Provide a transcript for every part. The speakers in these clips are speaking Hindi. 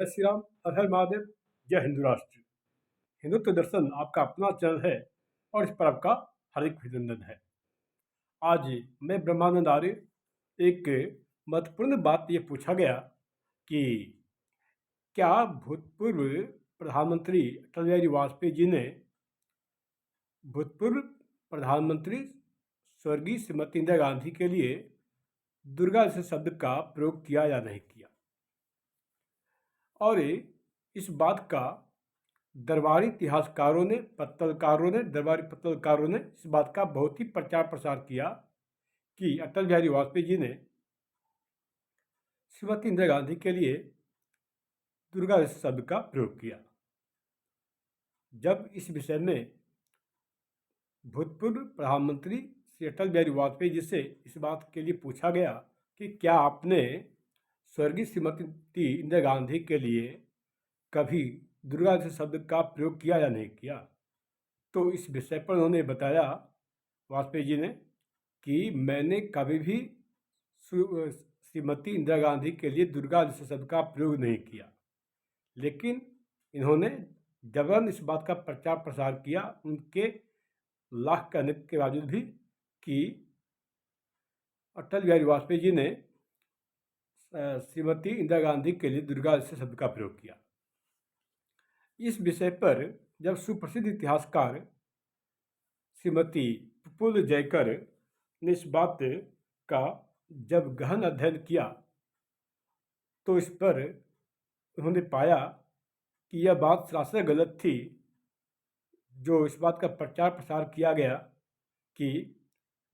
जय श्री राम, हर हर महादेव, जय हिंदू राष्ट्र। हिंदुत्व दर्शन आपका अपना चैनल है और इस पर आपका हार्दिक अभिनंदन है। आज मैं ब्रह्मानंद आर्य एक महत्वपूर्ण बात ये पूछा गया कि क्या भूतपूर्व प्रधानमंत्री अटल बिहारी वाजपेयी जी ने भूतपूर्व प्रधानमंत्री स्वर्गीय श्रीमती इंदिरा गांधी के लिए दुर्गा जैसे शब्द का प्रयोग किया या नहीं किया। और इस बात का दरबारी इतिहासकारों ने दरबारी पत्रकारों ने इस बात का बहुत ही प्रचार प्रसार किया कि अटल बिहारी वाजपेयी जी ने श्रीमती इंदिरा गांधी के लिए दुर्गा इस शब्द का प्रयोग किया। जब इस विषय में भूतपूर्व प्रधानमंत्री श्री अटल बिहारी वाजपेयी जी से इस बात के लिए पूछा गया कि क्या आपने स्वर्गीय श्रीमती इंदिरा गांधी के लिए कभी दुर्गा जैसे शब्द का प्रयोग किया या नहीं किया, तो इस विषय पर उन्होंने बताया, वाजपेयी जी ने, कि मैंने कभी भी श्रीमती इंदिरा गांधी के लिए दुर्गा जैसे शब्द का प्रयोग नहीं किया। लेकिन इन्होंने जबरन इस बात का प्रचार प्रसार किया, उनके लाख कहने के बावजूद भी, कि अटल बिहारी वाजपेयी जी ने श्रीमती इंदिरा गांधी के लिए दुर्गा जैसे शब्द का प्रयोग किया। इस विषय पर जब सुप्रसिद्ध इतिहासकार श्रीमती प्रफुल्ल जयकर ने इस बात का जब गहन अध्ययन किया, तो इस पर उन्होंने पाया कि यह बात सरासर गलत थी, जो इस बात का प्रचार प्रसार किया गया कि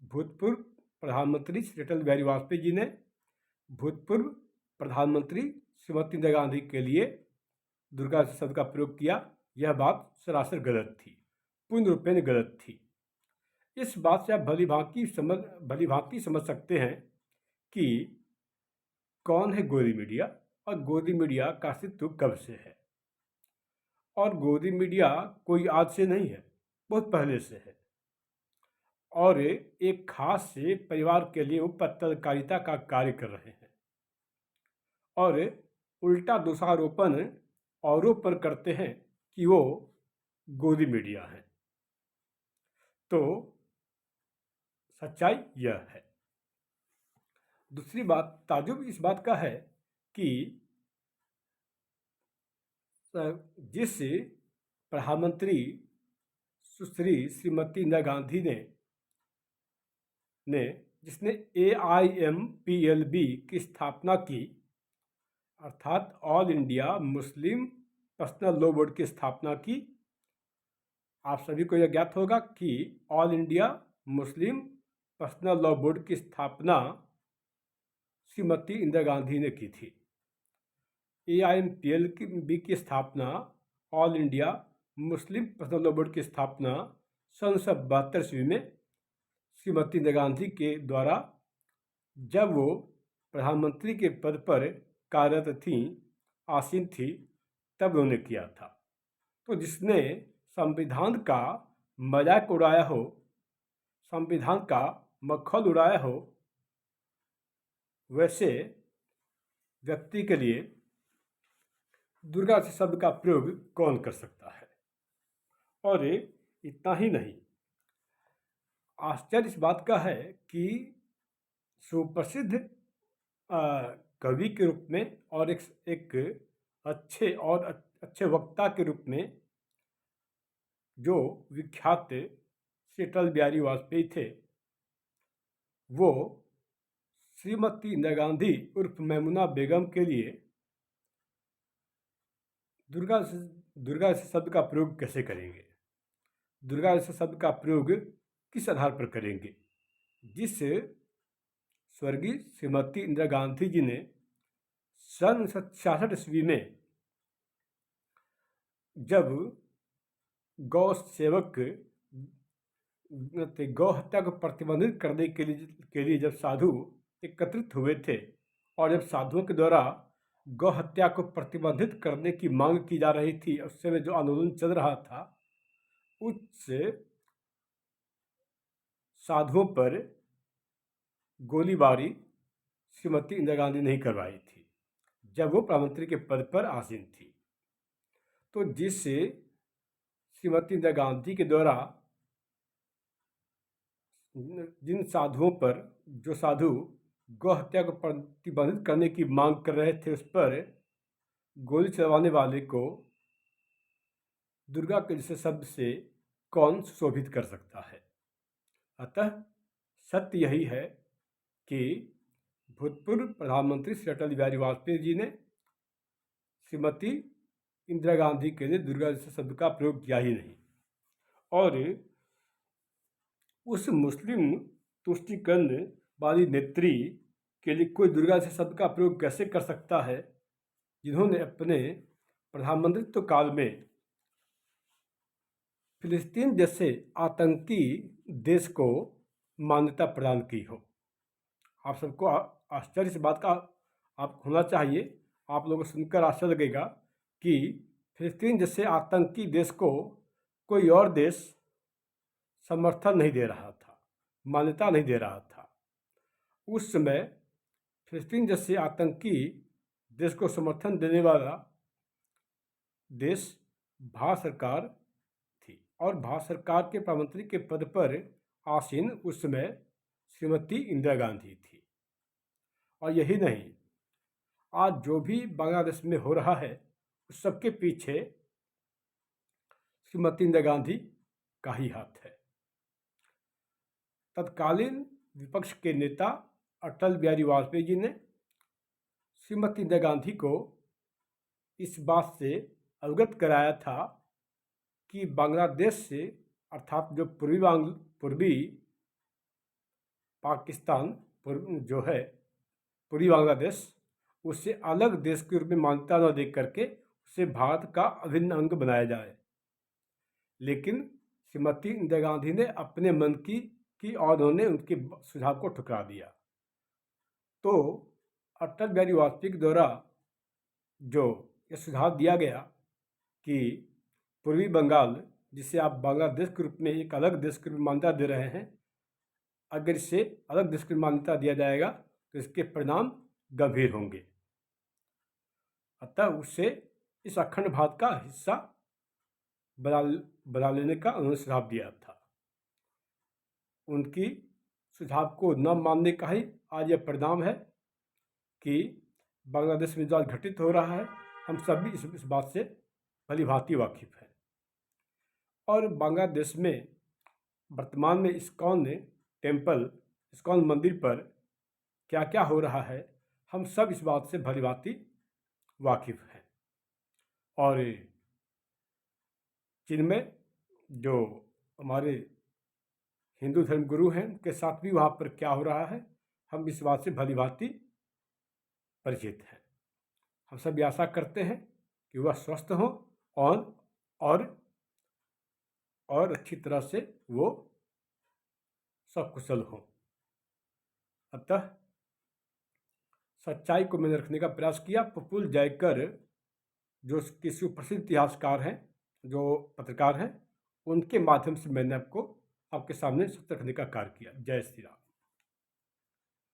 भूतपूर्व प्रधानमंत्री श्री अटल बिहारी वाजपेयी जी ने भूतपूर्व प्रधानमंत्री श्रीमती इंदिरा गांधी के लिए दुर्गा शब्द का प्रयोग किया। यह बात सरासर गलत थी, पूर्ण रूपेण गलत थी। इस बात से आप भली भांति समझ सकते हैं कि कौन है गोदी मीडिया और गोदी मीडिया का अस्तित्व कब से है। और गोदी मीडिया कोई आज से नहीं है, बहुत पहले से है। और एक खास से परिवार के लिए वो पत्रकारिता का कार्य कर रहे हैं और उल्टा आरोप पर करते हैं कि वो गोदी मीडिया है। तो सच्चाई यह है। दूसरी बात, ताजुब इस बात का है कि जिस प्रधानमंत्री सुश्री श्रीमती इंदिरा गांधी ने जिसने AIMPLB की स्थापना की, अर्थात all India Muslim personal law board की स्थापना की। आप सभी को यह ज्ञात होगा कि all India Muslim personal law board की स्थापना श्रीमती इंदिरा गांधी ने की थी। AIMPLB की स्थापना, all India Muslim personal law board की स्थापना 1972 में श्रीमती इंदिरा गांधी के द्वारा, जब वो प्रधानमंत्री के पद पर कार्यरत थीं, आसीन थी, तब उन्होंने किया था। तो जिसने संविधान का मजाक उड़ाया हो, संविधान का मक्खन उड़ाया हो, वैसे व्यक्ति के लिए दुर्गा शब्द का प्रयोग कौन कर सकता है। और इतना ही नहीं, आश्चर्य इस बात का है कि सुप्रसिद्ध कवि के रूप में और एक अच्छे वक्ता के रूप में जो विख्यात श्री अटल बिहारी वाजपेयी थे, वो श्रीमती इंदिरा गांधी उर्फ मैमुना बेगम के लिए दुर्गा शब्द का प्रयोग कैसे करेंगे, दुर्गा शब्द का प्रयोग किस आधार पर करेंगे, जिस स्वर्गीय श्रीमती इंदिरा गांधी जी ने 1966 ईस्वी में जब गौ हत्या को प्रतिबंधित करने के लिए जब साधु एकत्रित हुए थे, और जब साधुओं के द्वारा गौ हत्या को प्रतिबंधित करने की मांग की जा रही थी, उस समय जो आंदोलन चल रहा था, उस साधुओं पर गोलीबारी श्रीमती इंदिरा गांधी नहीं करवाई थी। जब वो प्रधानमंत्री के पद पर आसीन थी। तो जिस श्रीमती इंदिरा गांधी के द्वारा जिन साधुओं पर, जो साधु गौ हत्या को प्रतिबंधित करने की मांग कर रहे थे, उस पर गोली चलवाने वाले को दुर्गा के जैसे शब्द से कौन सुशोभित कर सकता है। अतः सत्य यही है कि भूतपूर्व प्रधानमंत्री श्री अटल बिहारी वाजपेयी जी ने श्रीमती इंदिरा गांधी के लिए दुर्गा जैसे शब्द का प्रयोग किया ही नहीं। और उस मुस्लिम तुष्टीकरण वाली नेत्री के लिए कोई दुर्गा जैसे शब्द का प्रयोग कैसे कर सकता है, जिन्होंने अपने प्रधानमंत्रित्व काल में फिलिस्तीन जैसे आतंकी देश को मान्यता प्रदान की हो। आप सबको आश्चर्य इस बात का आप होना चाहिए, आप लोगों को सुनकर आश्चर्य लगेगा कि फिलिस्तीन जैसे आतंकी देश को कोई और देश समर्थन नहीं दे रहा था, मान्यता नहीं दे रहा था। उस समय फिलिस्तीन जैसे आतंकी देश को समर्थन देने वाला देश भारत सरकार थी, और भारत सरकार के प्रधानमंत्री के पद पर आसीन उस समय श्रीमती इंदिरा गांधी थी। और यही नहीं, आज जो भी बांग्लादेश में हो रहा है उस सबके पीछे श्रीमती इंदिरा गांधी का ही हाथ है। तत्कालीन विपक्ष के नेता अटल बिहारी वाजपेयी जी ने श्रीमती इंदिरा गांधी को इस बात से अवगत कराया था कि बांग्लादेश से, अर्थात जो पूर्वी पाकिस्तान जो है, पूर्वी बांग्लादेश, उससे अलग देश के रूप में मान्यता न दे करके उसे भारत का अभिन्न अंग बनाया जाए। लेकिन श्रीमती इंदिरा गांधी ने अपने मन की और उन्होंने उनके सुझाव को ठुकरा दिया। तो अटल बिहारी वाजपेयी के द्वारा जो ये सुझाव दिया गया कि पूर्वी बंगाल, जिसे आप बांग्लादेश के रूप में एक अलग देश के रूप में मान्यता दे रहे हैं, अगर इसे अलग देश की मान्यता दिया जाएगा तो इसके परिणाम गंभीर होंगे। अतः उससे इस अखंड भारत का हिस्सा बना लेने का उन्होंने सुझाव दिया था। उनकी सुझाव को न मानने का ही आज यह परिणाम है कि बांग्लादेश में जो आज घटित हो रहा है, हम सभी इस बात से भली भांति वाकिफ हैं। और बांग्लादेश में वर्तमान में इस्कॉन टेम्पल, इस्कॉन मंदिर पर क्या क्या हो रहा है, हम सब इस बात से भली भांति वाकिफ हैं। और चीन में जो हमारे हिंदू धर्म गुरु हैं, उनके साथ भी वहाँ पर क्या हो रहा है, हम इस बात से भली भांति परिचित हैं। हम सब आशा करते हैं कि वह स्वस्थ हों और अच्छी तरह से वो सकुशल हों। अतः सच्चाई को मैंने रखने का प्रयास किया। प्रफुल्ल जयकर जो कि सुप्रसिद्ध इतिहासकार हैं, जो पत्रकार हैं, उनके माध्यम से मैंने आपके सामने सत्य रखने का कार्य किया। जय श्री राम।